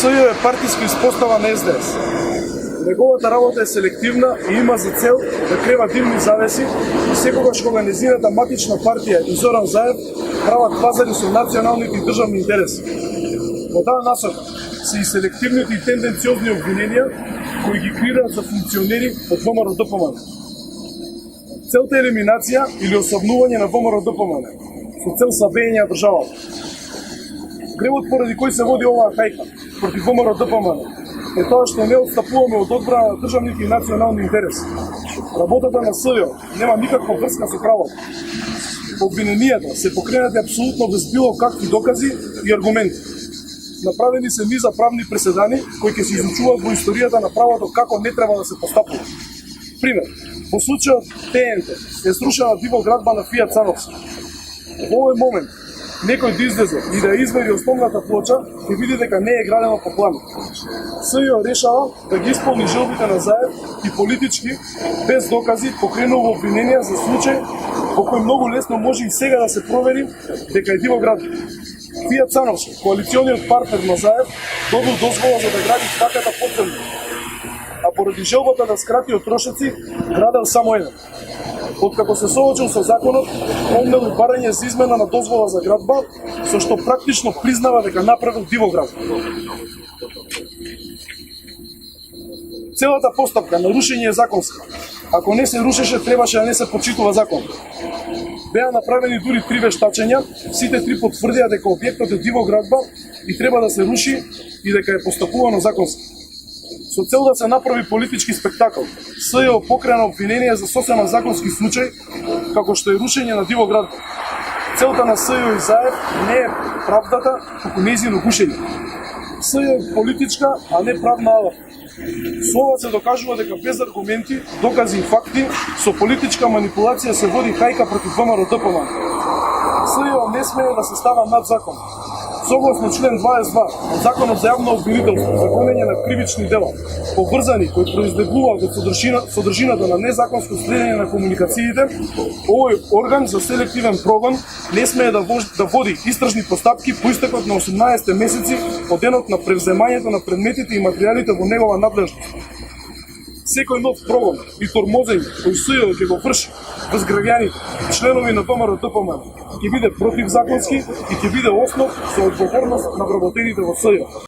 СЈО е партиска испостава на СДС. Неговата работа е селективна и има за цел да крива димни завеси и секогаш кога незината матична партија и Зоран Заев прават пазари со националните и државни интереси. Во таа насока се и селективните и тенденциозни обвиненија кои ги креираат за функционери од ВМРО-ДПМН. Целта е елиминација или особнување на ВМРО-ДПМН со цел сабење на државата. Гревот поради кој се води оваа хајка против ВМРО-ДПМН е тоа што не отстапуваме од одбрана на државните и национални интереси. Работата на СЈО нема никаква врска со правото. Обвиненијата се покренати апсолутно без било какви докази и аргументи. Направени се низа правни преседани кои ќе се изучуваат во историјата на правото како не треба да се постапува. Пример, во случајот ТНТ е срушена дивоградба на Фијат Цановски. Во овој момент некој да излезе и да извери основната плоча, ќе види дека не е градено по план. СЈО решава да ги исполни желбите на Заев и политички, без докази, покренува обвиненија за случај во кој многу лесно може и сега да се провери дека е дивоградба. Фијат Цановски, коалициониот партнер на Заев, добил дозвола за да гради стаката подземно, а поради желбата да скрати од трошоци, градел само еден. Откако се соочил со законот, помнел и барање за измена на дозвола за градба, со што практично признава дека направил дивоградба. Целата постапка на рушење е законска. Ако не се рушеше, требаше да не се почитува закон. Беа направени дури 3 вештачења, сите 3 потврдија дека објектот е дивоградба и треба да се руши и дека е постапувано законски. Со цел да се направи политички спектакл, СЈО покрена обвинение за сосема законски случај, како што е рушење на дивоградба. Целта на СЈО и Заев не е правдата, туку нејзино гушење. СЈО е политичка, а не правна аларма. Со ова се докажува дека без аргументи, докази и факти, со политичка манипулација се води хајка против ВМРО-ДПМН. СЈО не смее да се става над закон. Согласно член 22 од Законот за јавно обвинителство за гонење на кривични дела, поврзани кои произлегуваат од содржината на незаконско следење на комуникациите, овој орган за селективен прогон не смее да води истражни постапки по истекот на 18 месеци од денот на превземањето на предметите и материјалите во негова надлежност. Секој нов прогон и тормозење кој СЈО ќе го врши врз граѓаните, членови на ВМРО-ДПМН, ќе биде противзаконски и ќе биде основ за одговорност на вработените во СЈО.